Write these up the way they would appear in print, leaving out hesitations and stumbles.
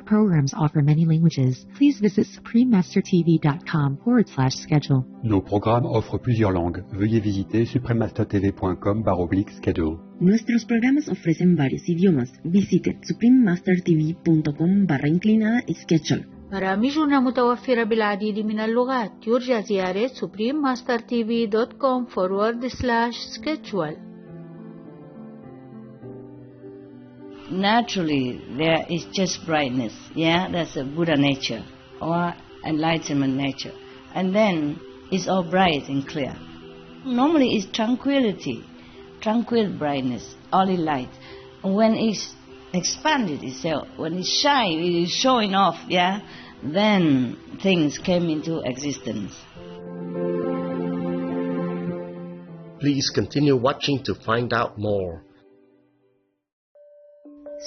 programs offer many languages. Please visit suprememastertv.com/schedule. Nos programmes offrent plusieurs langues. Veuillez visiter suprememastertv.com/schedule. Nuestros programas ofrecen varios idiomas. Visite suprememastertv.com/schedule. برامجنا متوفرة بالعديد من اللغات. يرجى زيارة suprememastertv.com/schedule. Naturally, there is just brightness. Yeah, that's a Buddha nature or enlightenment nature. And then it's all bright and clear. Normally it's tranquility, tranquil brightness, only light. When it's expanded itself, when it's shine, it is showing off, yeah, then things came into existence. Please continue watching to find out more.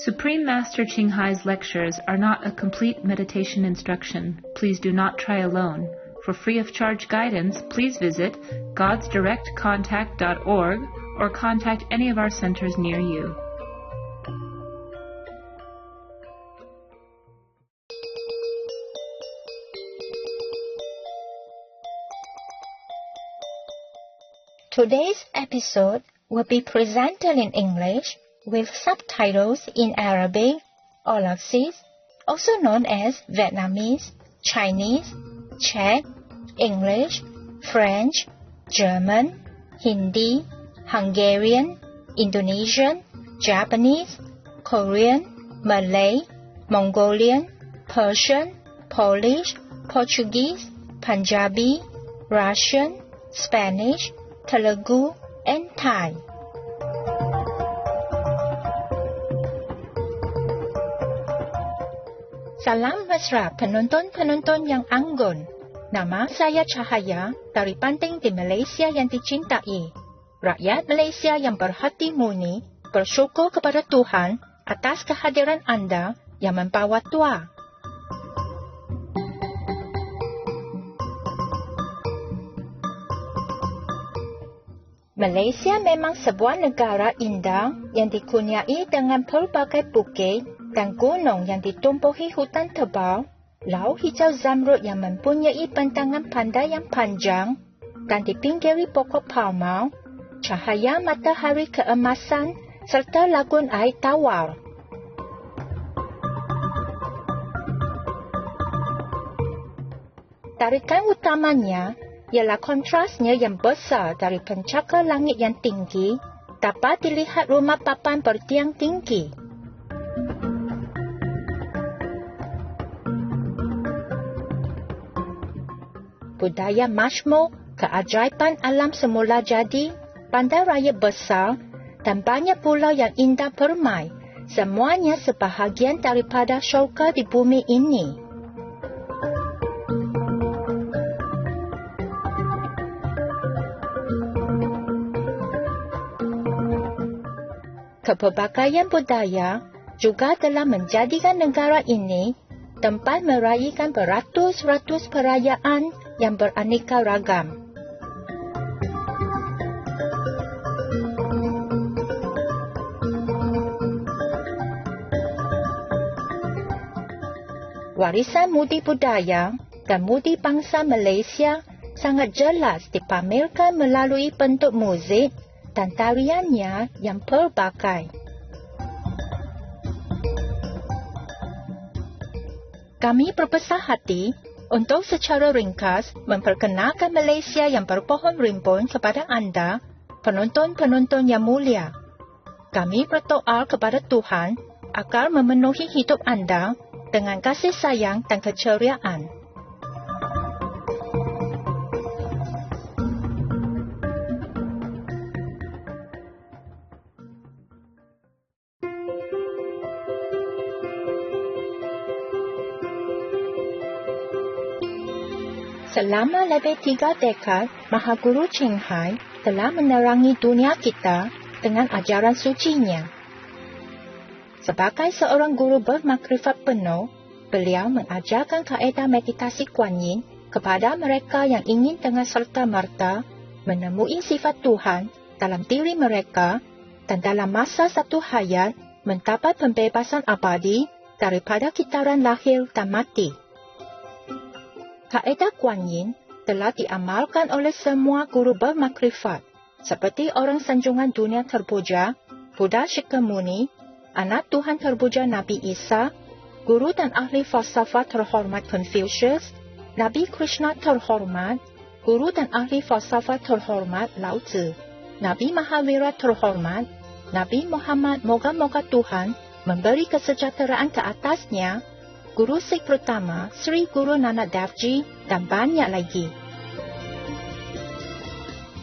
Supreme Master Ching Hai's lectures are not a complete meditation instruction. Please do not try alone. For free of charge guidance, please visit godsdirectcontact.org or contact any of our centers near you. Today's episode will be presented in English with subtitles in Arabic or Laxis, also known as Vietnamese, Chinese, Czech, English, French, German, Hindi, Hungarian, Indonesian, Japanese, Korean, Malay, Mongolian, Persian, Polish, Portuguese, Punjabi, Russian, Spanish, Telugu, and Thai. Salam mesra penonton-penonton yang anggun. Nama saya Cahaya dari Panting di Malaysia yang dicintai. Rakyat Malaysia yang berhati murni bersyukur kepada Tuhan atas kehadiran anda yang membawa tua. Malaysia memang sebuah negara indah yang dikurniai dengan pelbagai bukit dan gunung yang ditumbuhi hutan tebal, laut hijau zamrud yang mempunyai bentangan pantai yang panjang, dan dipinggiri pokok palma, cahaya matahari keemasan serta lagun air tawar. Tarikan utamanya ialah kontrasnya yang besar dari pencakar langit yang tinggi, dapat dilihat rumah papan bertiang tinggi. Budaya majmuk, keajaiban alam semula jadi, bandar raya besar dan banyak pulau yang indah permai, semuanya sebahagian daripada syurga di bumi ini. Kepelbagaian budaya juga telah menjadikan negara ini tempat meraihkan beratus-ratus perayaan yang beraneka ragam. Warisan mudi budaya dan mudi bangsa Malaysia sangat jelas dipamerkan melalui bentuk muzik dan tariannya yang pelbagai. Kami berbesar hati untuk secara ringkas memperkenalkan Malaysia yang berpohon rimbun kepada anda, penonton-penonton yang mulia. Kami berdoa kepada Tuhan agar memenuhi hidup anda dengan kasih sayang dan keceriaan. Selama lebih 3 dekad, Mahaguru Ching Hai telah menerangi dunia kita dengan ajaran sucinya. Sebagai seorang guru bermakrifat penuh, beliau mengajarkan kaedah meditasi Kuan Yin kepada mereka yang ingin dengan serta-merta menemui sifat Tuhan dalam diri mereka dan dalam masa satu hayat mendapat pembebasan abadi daripada kitaran lahir dan mati. Kaedah Kuan Yin telah diamalkan oleh semua guru bermakrifat seperti orang sanjungan dunia terpuja, Buddha Shakyamuni, anak Tuhan terpuja Nabi Isa, guru dan ahli falsafah terhormat Confucius, Nabi Krishna terhormat, guru dan ahli falsafah terhormat Lao Tzu, Nabi Mahavira terhormat, Nabi Muhammad moga-moga Tuhan memberi kesejahteraan ke atasnya, Guru Sikh pertama Sri Guru Nanak Dev Ji dan banyak lagi.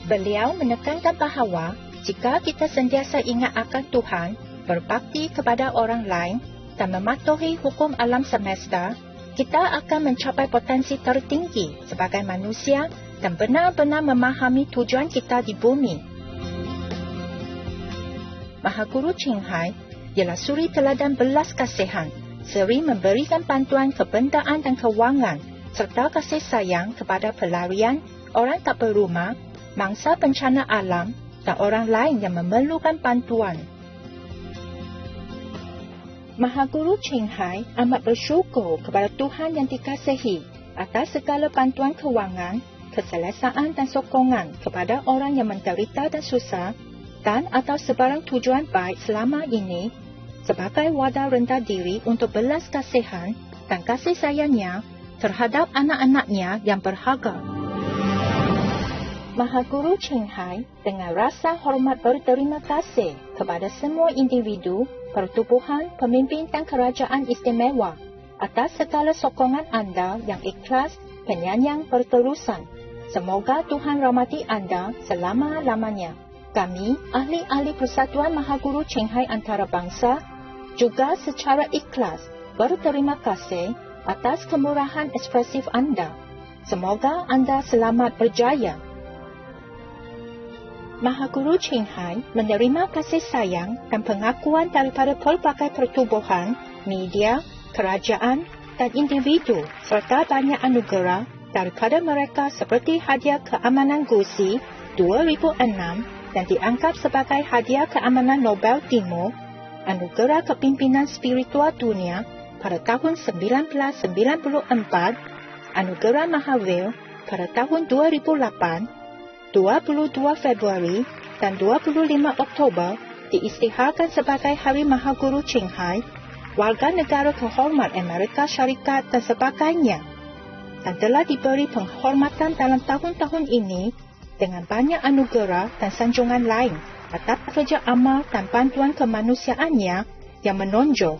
Beliau menekankan bahawa jika kita sentiasa ingat akan Tuhan, berbakti kepada orang lain dan mematuhi hukum alam semesta, kita akan mencapai potensi tertinggi sebagai manusia dan benar-benar memahami tujuan kita di bumi. Mahaguru Ching Hai ialah suri teladan belas kasihan, sering memberikan bantuan kebendaan dan kewangan serta kasih sayang kepada pelarian, orang tak berumah, mangsa bencana alam dan orang lain yang memerlukan bantuan. Mahaguru Ching Hai amat bersyukur kepada Tuhan yang dikasihi atas segala bantuan kewangan, keselesaan dan sokongan kepada orang yang menderita dan susah dan atas sebarang tujuan baik selama ini sebagai wadah rendah diri untuk belas kasihan dan kasih sayangnya terhadap anak-anaknya yang berharga. Mahaguru Ching Hai dengan rasa hormat berterima kasih kepada semua individu, pertubuhan, pemimpin dan kerajaan istimewa atas segala sokongan anda yang ikhlas, penyayang berterusan. Semoga Tuhan rahmati anda selama-lamanya. Kami, ahli-ahli Persatuan Mahaguru Ching Hai Antarabangsa, juga secara ikhlas berterima kasih atas kemurahan ekspresif anda. Semoga anda selamat berjaya. Mahaguru Ching Hai menerima kasih sayang dan pengakuan daripada pelbagai pertubuhan, media, kerajaan dan individu serta banyak anugerah daripada mereka seperti hadiah keamanan Gusi 2006 yang dianggap sebagai hadiah keamanan Nobel Timur, anugerah kepimpinan spiritual dunia pada tahun 1994, anugerah Mahavir pada tahun 2008, 22 Februari dan 25 Oktober diisytiharkan sebagai Hari Mahaguru Ching Hai, warga negara kehormat Amerika Syarikat dan sebagainya, dan telah diberi penghormatan dalam tahun-tahun ini dengan banyak anugerah dan sanjungan lain atas kerja amal dan bantuan kemanusiaannya yang menonjol.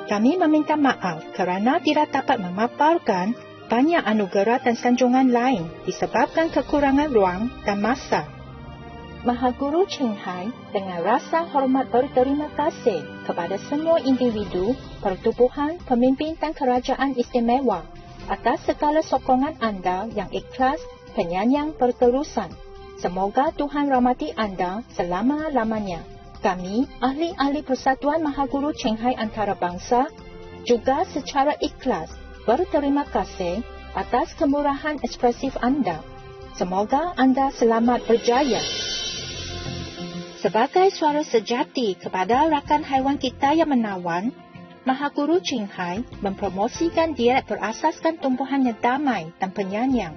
Kami meminta maaf kerana tidak dapat memaparkan banyak anugerah dan sanjungan lain disebabkan kekurangan ruang dan masa. Mahaguru Ching Hai dengan rasa hormat berterima kasih kepada semua individu, pertubuhan, pemimpin dan kerajaan istimewa atas segala sokongan anda yang ikhlas, penyayang berterusan. Semoga Tuhan rahmati anda selama-lamanya. Kami, ahli-ahli Persatuan Mahaguru Ching Hai Antarabangsa, juga secara ikhlas berterima kasih atas kemurahan ekspresif anda. Semoga anda selamat berjaya. Sebagai suara sejati kepada rakan haiwan kita yang menawan, Mahaguru Ching Hai mempromosikan diet berasaskan tumbuhan yang damai dan penyayang.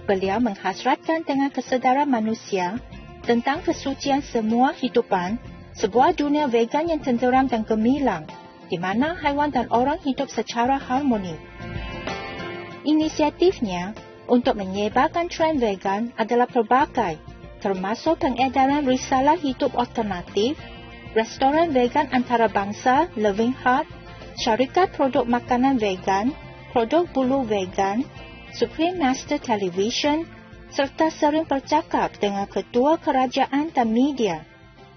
Beliau menghasratkan dengan kesedaran manusia tentang kesucian semua hidupan, sebuah dunia vegan yang tenteram dan gemilang, di mana haiwan dan orang hidup secara harmoni. Inisiatifnya untuk menyebarkan trend vegan adalah pelbagai, termasuk pengedaran risalah hidup alternatif, restoran vegan antarabangsa Living Heart, syarikat produk makanan vegan, produk bulu vegan, Supreme Master Television, serta sering bercakap dengan ketua kerajaan dan media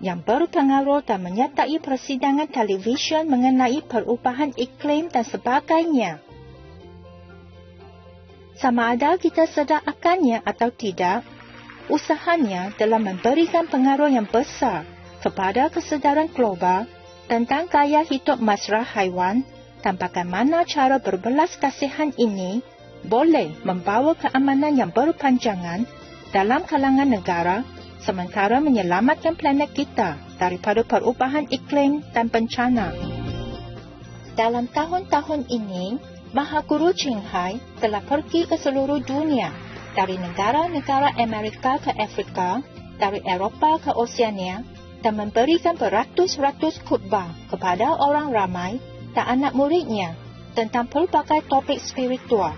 yang berpengaruh dan menyertai persidangan televisyen mengenai perubahan iklim dan sebagainya. Sama ada kita sedar akannya atau tidak, usahanya dalam memberikan pengaruh yang besar kepada kesedaran global tentang gaya hidup masyarakat haiwan dan bagaimana cara berbelas kasihan ini boleh membawa keamanan yang berpanjangan dalam kalangan negara sementara menyelamatkan planet kita daripada perubahan iklim dan bencana. Dalam tahun-tahun ini, Mahaguru Ching Hai telah pergi ke seluruh dunia, dari negara-negara Amerika ke Afrika, dari Eropah ke Oseania, dan memberikan beratus-ratus khutbah kepada orang ramai dan anak muridnya tentang pelbagai topik spiritual.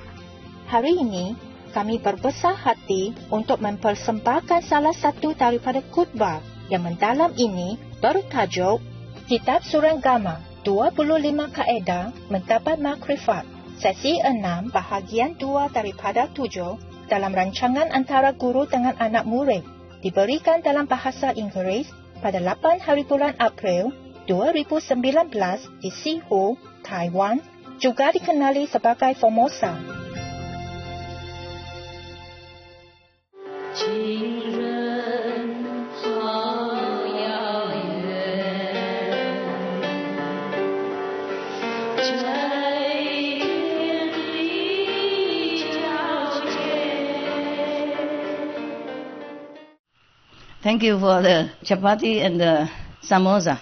Hari ini, kami berbesar hati untuk mempersembahkan salah satu daripada khutbah yang mendalam ini bertajuk Kitab Shurangama, 25 Kaedah Mendapat Makrifat, sesi 6 bahagian 2 daripada 7 dalam rancangan antara guru dengan anak murid, diberikan dalam bahasa Inggeris pada 8 hari bulan April 2019 di Sihu, Taiwan, juga dikenali sebagai Formosa. Thank you for the chapati and the samosa.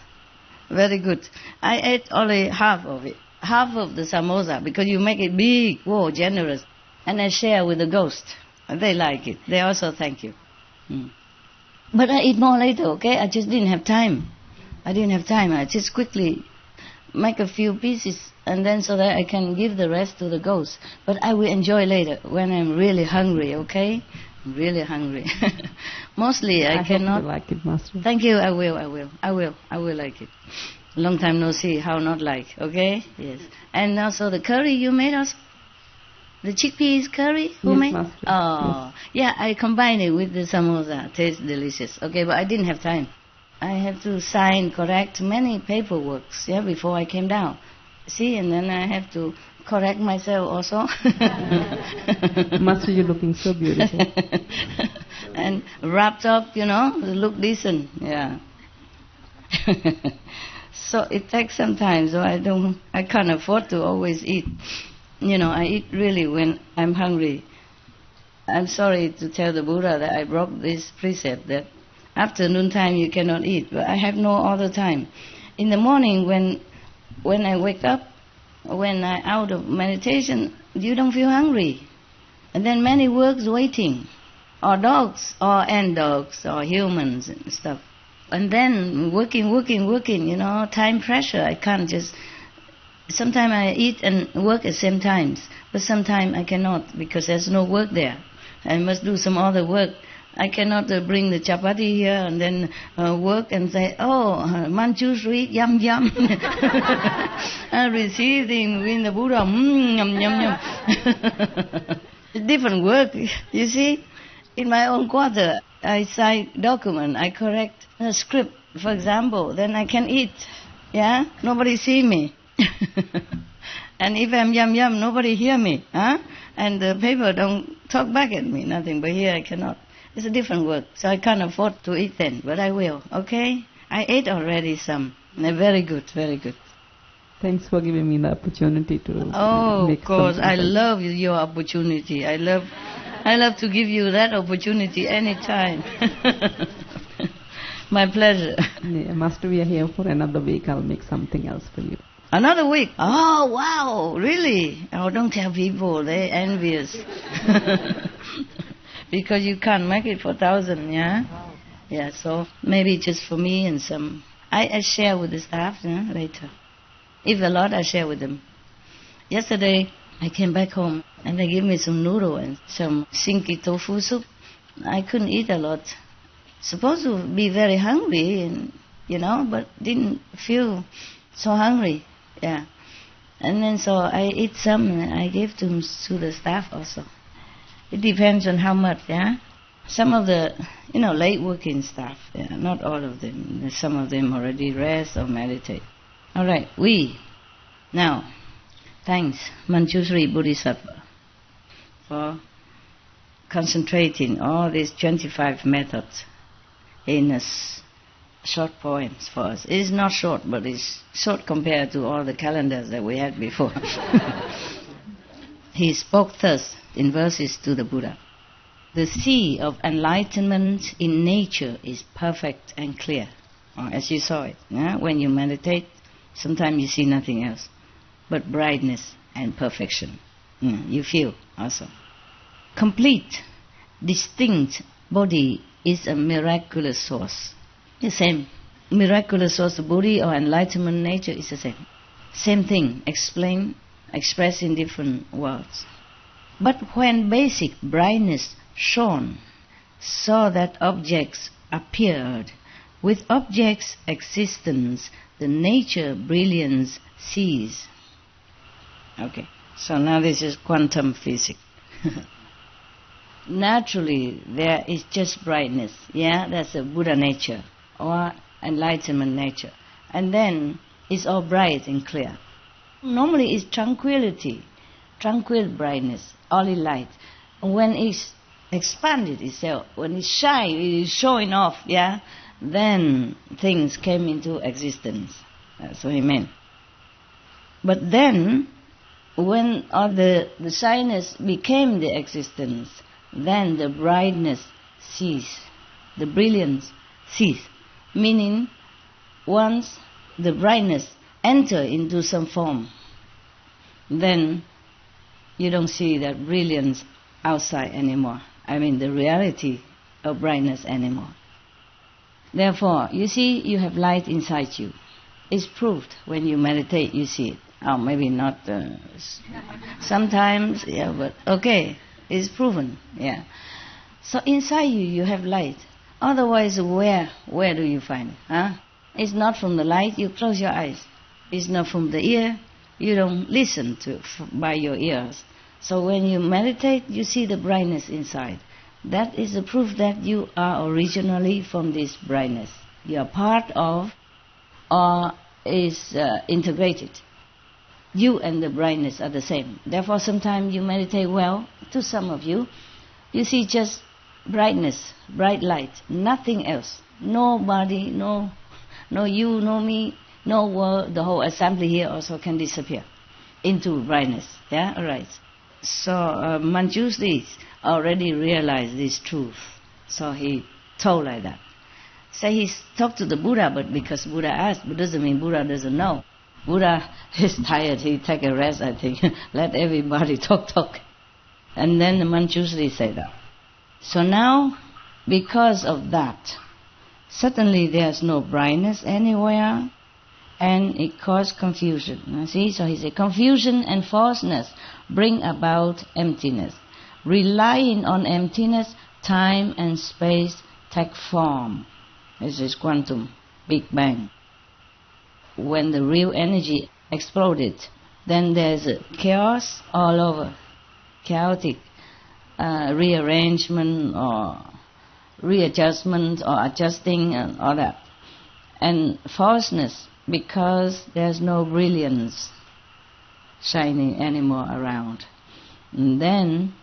Very good. I ate only half of it. Half of the samosa because you make it big, whoa, generous. And I share with the ghost. They like it. They also thank you. But I eat more later, okay? I just didn't have time. I just quickly make a few pieces and then so that I can give the rest to the ghost. But I will enjoy later when I'm really hungry, okay? I'm really hungry. Mostly I cannot. Hope you like it, Master. Thank you. I will like it. Long time no see. How not like? Okay. Yes. And also the curry you made us. The chickpeas curry. Who Yes, made? Master. Oh, yeah. I combined it with the samosa. Tastes delicious. Okay, but I didn't have time. I have to correct many paperworks. Yeah, before I came down. See, and then I have to correct myself also. Master, you're looking so beautiful. And wrapped up, look decent. Yeah. So it takes some time, so I can't afford to always eat. I eat really when I'm hungry. I'm sorry to tell the Buddha that I broke this precept that afternoon time you cannot eat, but I have no other time. In the morning when I wake up, when I'm out of meditation, you don't feel hungry. And then many works waiting, or dogs, or dogs, or humans and stuff. And then working, time pressure. I can't just... Sometimes I eat and work at same times, but sometimes I cannot because there's no work there. I must do some other work I cannot bring the chapati here and then work and say, oh, Manchuri, yum yum. Receiving in the Buddha, yum yum yum. Different work, you see. In my own quarter, I sign document, I correct a script, for example, then I can eat. Yeah, nobody see me. And if I'm yum yum, nobody hear me. And the paper don't talk back at me, nothing. But here I cannot. It's a different work, so I can't afford to eat then. But I will. Okay? I ate already some. They're very good, very good. Thanks for giving me the opportunity to. Oh, make of course. something. I love your opportunity. I love to give you that opportunity anytime. My pleasure. Yeah, Master, we are here for another week. I'll make something else for you. Another week? Oh, wow, really? Oh, don't tell people, they're envious. Because you can't make it for 1,000, yeah? Yeah, so maybe just for me and some. I share with the staff later. If a lot, I share with them. Yesterday, I came back home and they gave me some noodle and some shinki tofu soup. I couldn't eat a lot. Supposed to be very hungry, and but didn't feel so hungry. Yeah. And then so I eat some and I gave to the staff also. It depends on how much, yeah. Some of the, late working staff, yeah, not all of them. Some of them already rest or meditate. All right, now, thanks, Manjushri Bodhisattva, for concentrating all these 25 methods in short poems for us. It is not short, but it's short compared to all the calendars that we had before. He spoke thus in verses to the Buddha. The sea of enlightenment in nature is perfect and clear. As you saw it, yeah? When you meditate, sometimes you see nothing else but brightness and perfection. You feel also. Complete, distinct body is a miraculous source. The same. Miraculous source of Buddha or enlightenment nature is the same. Same thing, expressed in different words. But when basic brightness shone, so that objects appeared, with objects' existence, the nature brilliance ceased. Okay, so now this is quantum physics. Naturally, there is just brightness. Yeah, that's a Buddha nature or enlightenment nature. And then it's all bright and clear. Normally it's tranquility, tranquil brightness, only light. When it's expanded itself, when it's shine, it is showing off, yeah, then things came into existence. That's what he meant. But then, when all the shyness became the existence, then the brightness ceased, the brilliance ceased. Meaning, once the brightness enter into some form, then you don't see that brilliance outside anymore. I mean the reality of brightness anymore. Therefore, you see, you have light inside you. It's proved when you meditate, you see it. Oh, maybe not sometimes, yeah, but okay, it's proven, yeah. So inside you, you have light. Otherwise, where do you find it? Huh? It's not from the light, you close your eyes. It's not from the ear, you don't listen to by your ears. So when you meditate, you see the brightness inside. That is the proof that you are originally from this brightness. You are part of or is integrated. You and the brightness are the same. Therefore, sometimes you meditate well. To some of you, you see just brightness, bright light, nothing else. Nobody, no you, no me, no world. The whole assembly here also can disappear into brightness. Yeah, all right. So Manjushri already realized this truth. So he told like that. So he talked to the Buddha, but because Buddha asked, but doesn't mean Buddha doesn't know. Buddha is tired, he take a rest, I think. Let everybody talk. And then the Manjushri said that. So now, because of that, suddenly there's no brightness anywhere, and it caused confusion. You see, so he said, confusion and falseness bring about emptiness. Relying on emptiness time and space take form. This is quantum, Big Bang. When the real energy exploded, then there's a chaos all over, chaotic rearrangement or readjustment or adjusting and all that. And falseness, because there's no brilliance shining anymore around. And then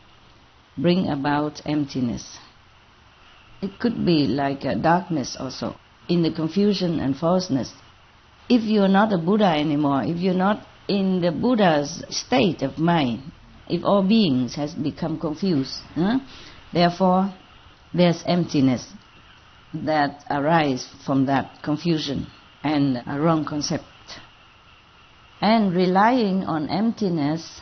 bring about emptiness. It could be like a darkness also, in the confusion and falseness. If you're not a Buddha anymore, if you're not in the Buddha's state of mind, if all beings has become confused, therefore there's emptiness that arises from that confusion and a wrong concept. And relying on emptiness,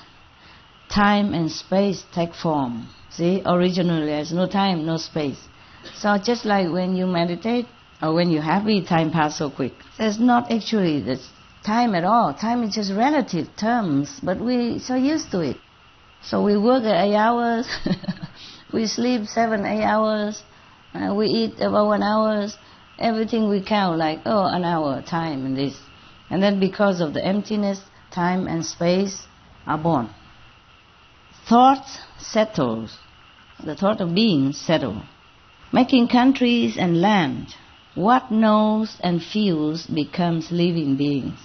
time and space take form. See, originally there's no time, no space. So just like when you meditate or when you're happy, time passes so quick. There's not actually the time at all. Time is just relative terms, but we're so used to it. So we work 8 hours, we sleep 7, 8 hours, we eat about 1 hour, everything we count like, an hour, time and this. And then because of the emptiness, time and space are born. Thought settles, the thought of being settle, making countries and land. What knows and feels becomes living beings.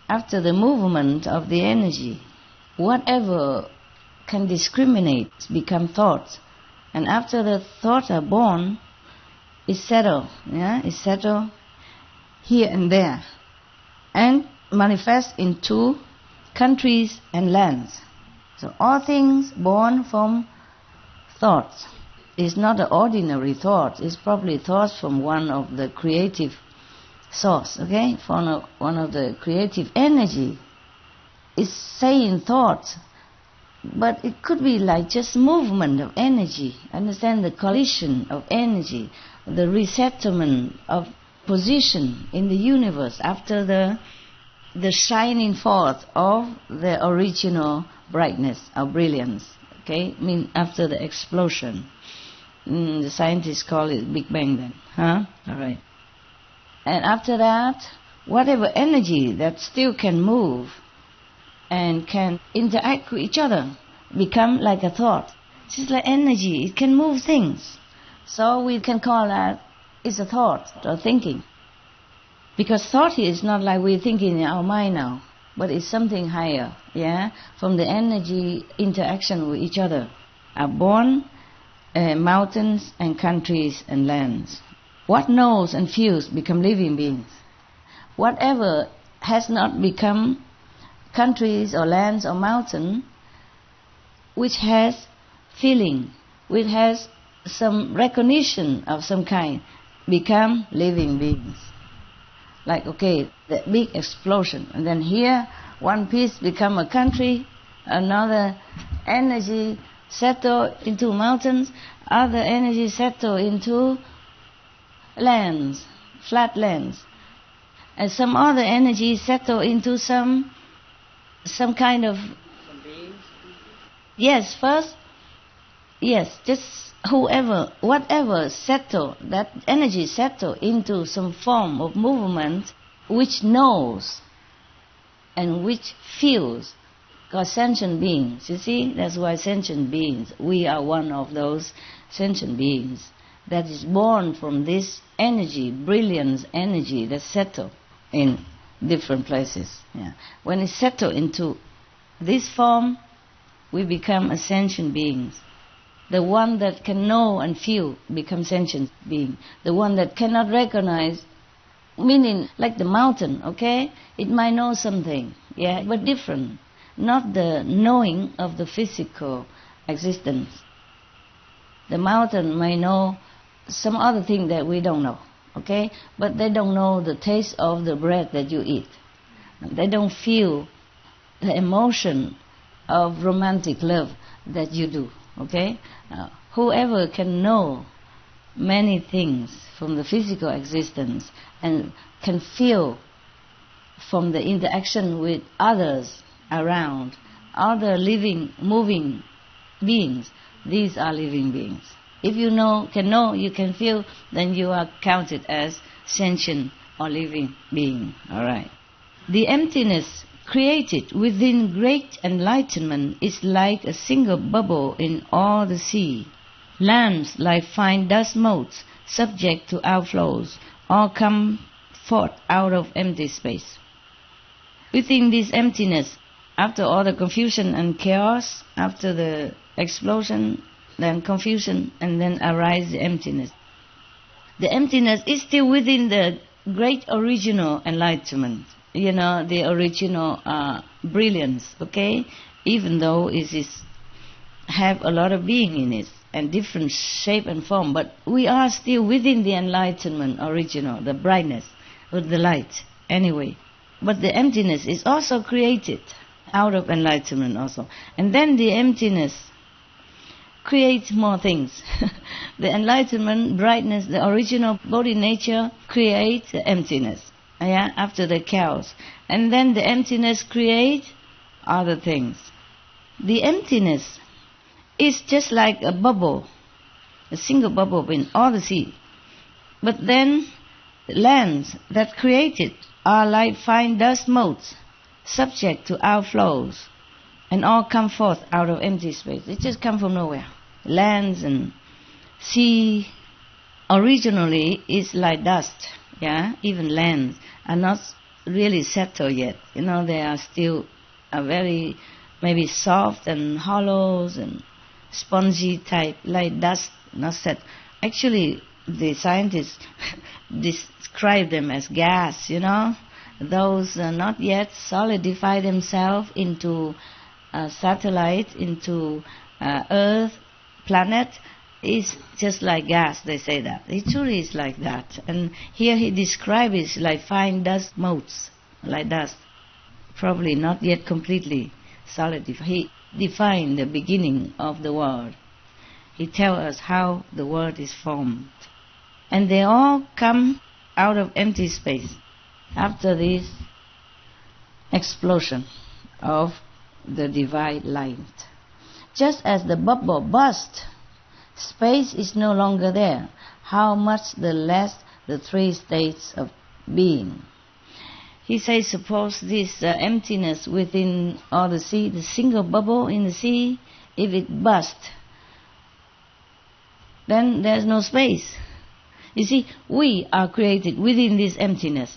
After the movement of the energy, whatever can discriminate become thoughts. And after the thoughts are born, it settles, it settles here and there, and manifests into countries and lands. So all things born from thoughts. It's not an ordinary thought, it's probably thoughts from one of the creative source, okay? From one of the creative energy. It's saying thoughts, but it could be like just movement of energy. Understand the collision of energy, the resettlement of position in the universe after the shining forth of the original brightness or brilliance, okay? I mean after the explosion. The scientists call it Big Bang then, All right. And after that, whatever energy that still can move and can interact with each other become like a thought. It's just like energy, it can move things. So we can call that it's a thought or thinking. Because thought is not like we're thinking in our mind now, but it's something higher, from the energy interaction with each other are born mountains and countries and lands. What knows and feels become living beings. Whatever has not become countries or lands or mountain, which has feeling, which has some recognition of some kind, become living beings. Like, the big explosion, and then here one piece become a country, another energy settle into mountains, other energy settle into lands, flat lands, and some other energy settle into some kind of... Yes, first, just whatever settle, that energy settle into some form of movement which knows and which feels. Because sentient beings, you see, that's why sentient beings, we are one of those sentient beings that is born from this energy, brilliance energy that settle in different places. When it settle into this form, we become a sentient beings. The one that can know and feel becomes sentient being. The one that cannot recognize, meaning like the mountain, okay? It might know something, but different. Not the knowing of the physical existence. The mountain may know some other thing that we don't know, okay? But they don't know the taste of the bread that you eat. They don't feel the emotion of romantic love that you do, okay? Whoever can know many things from the physical existence and can feel from the interaction with others around, other living, moving beings, these are living beings. If you you can feel, then you are counted as sentient or living being. All right. The emptiness created within great enlightenment is like a single bubble in all the sea. Lands like fine dust motes, subject to outflows, all come forth out of empty space. Within this emptiness, after all the confusion and chaos, after the explosion, then confusion, and then arise the emptiness. The emptiness is still within the great original enlightenment, the original brilliance, okay? Even though it is have a lot of being in it and different shape and form, but we are still within the enlightenment original, the brightness of the light, anyway. But the emptiness is also created out of enlightenment also. And then the emptiness creates more things. The enlightenment, brightness, the original body nature creates the emptiness, after the chaos. And then the emptiness creates other things. The emptiness is just like a bubble, a single bubble in all the sea. But then lands that created are like fine dust motes, subject to outflows, and all come forth out of empty space. They just come from nowhere. Lands and sea originally is like dust, even lands are not really settled yet. They are still very maybe soft and hollows and spongy type, like dust, not set. Actually, the scientists describe them as gas, Those not yet solidify themselves into satellite, into Earth, planet, is just like gas, they say that. It truly is like that. And here he describes it like fine dust motes, like dust. Probably not yet completely solidified. He defined the beginning of the world. He tells us how the world is formed. And they all come out of empty space after this explosion of the divine light. Just as the bubble burst, space is no longer there. How much the less the three states of being. He says, suppose this emptiness within all the sea, the single bubble in the sea, if it bursts, then there's no space. You see, we are created within this emptiness,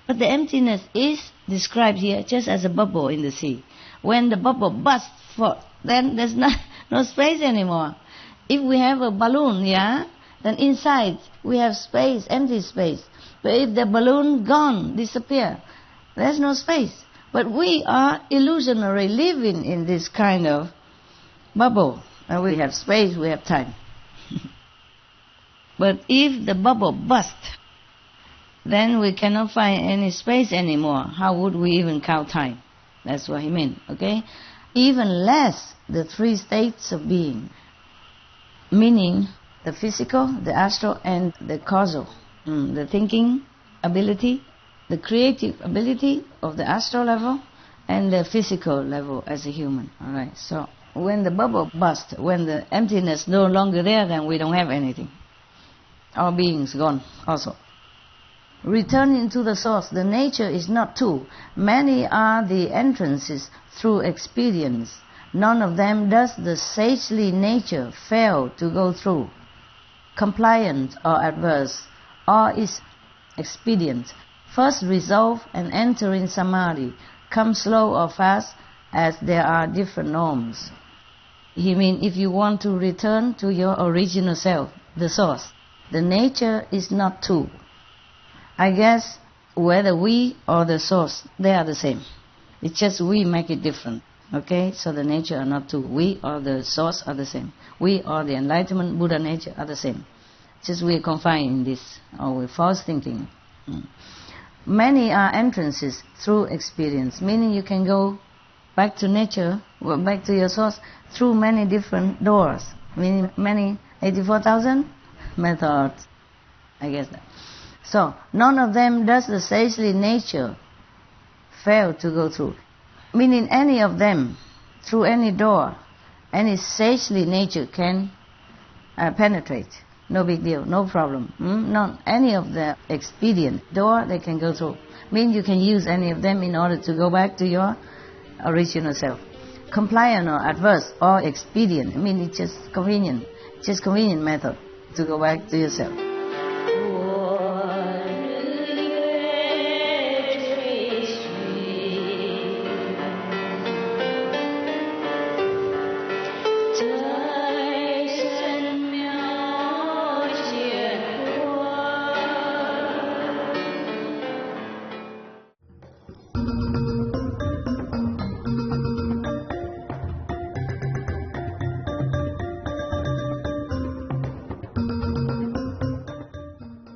But the emptiness is described here just as a bubble in the sea. When the bubble bursts forth, then there's no space anymore. If we have a balloon, then inside we have space, empty space. But if the balloon gone, disappear, there's no space. But we are illusionary living in this kind of bubble. And we have space, we have time. But if the bubble bursts, then we cannot find any space anymore. How would we even count time? That's what he meant, okay? Even less the three states of being, meaning the physical, the astral, and the causal. The thinking ability, the creative ability of the astral level, and the physical level as a human. All right. So when the bubble bursts, when the emptiness no longer there, then we don't have anything. Our being's gone also. Returning to the source, the nature is not two. Many are the entrances through experience. None of them does the sagely nature fail to go through. Compliant or adverse, or is expedient. First resolve and enter in samadhi. Come slow or fast, as there are different norms. He means if you want to return to your original self, the source, the nature is not two. I guess whether we or the source, they are the same. It's just we make it different. Okay, so the nature are not two. We or the source are the same. We or the enlightenment Buddha nature are the same. Just we are confined in this, or with false thinking. Many are entrances through experience, meaning you can go back to nature, back to your source, through many different doors, meaning many 84,000 methods, I guess that. So, none of them does the sagely nature fail to go through. Meaning any of them, through any door, Any sagely nature can penetrate. No big deal, no problem. Not any of the expedient door they can go through. You can use any of them in order to go back to your original self. Compliant or adverse or expedient, it's just convenient method to go back to yourself.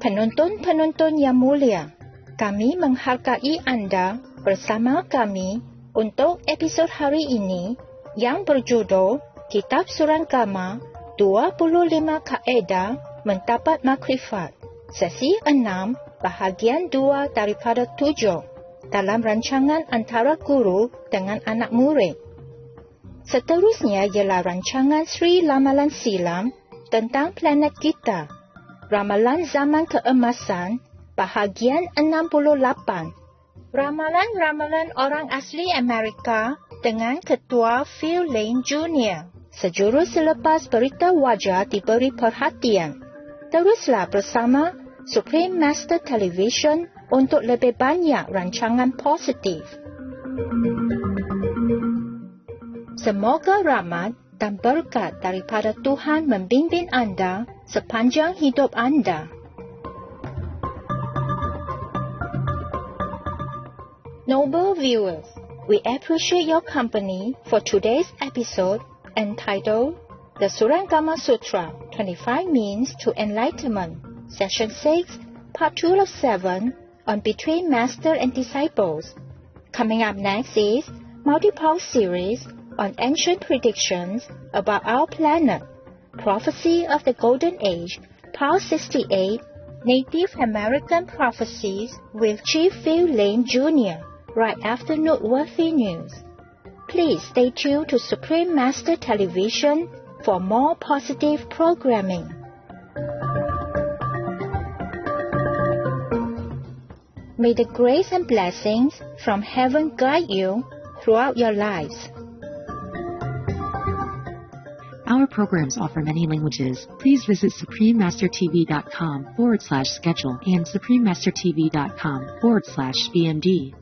Penonton-penonton yang mulia, kami menghargai anda bersama kami untuk episod hari ini yang berjudul Kitab Shurangama 25 Kaedah Mendapat Makrifat, sesi 6, bahagian 2 daripada 7 dalam rancangan antara guru dengan anak murid. Seterusnya ialah rancangan Sri Ramalan Silam tentang planet kita. Ramalan Zaman Keemasan, bahagian 68. Ramalan-ramalan orang asli Amerika dengan Ketua Phil Lane Jr. Sejurus selepas berita wajar diberi perhatian. Teruslah bersama Supreme Master Television untuk lebih banyak rancangan positif. Semoga rahmat dan berkat daripada Tuhan membimbing anda sepanjang hidup anda. Noble viewers, we appreciate your company for today's episode entitled The Shurangama Sutra, 25 Means to Enlightenment, Session 6, Part 2 of 7, on Between Master and Disciples. Coming up next is multi-part series on ancient predictions about our planet, Prophecy of the Golden Age, Part 68, Native American Prophecies with Chief Phil Lane Jr., right after noteworthy news. Please stay tuned to Supreme Master Television for more positive programming. May the grace and blessings from heaven guide you throughout your lives. Our programs offer many languages. Please visit suprememastertv.com/schedule and suprememastertv.com/BMD.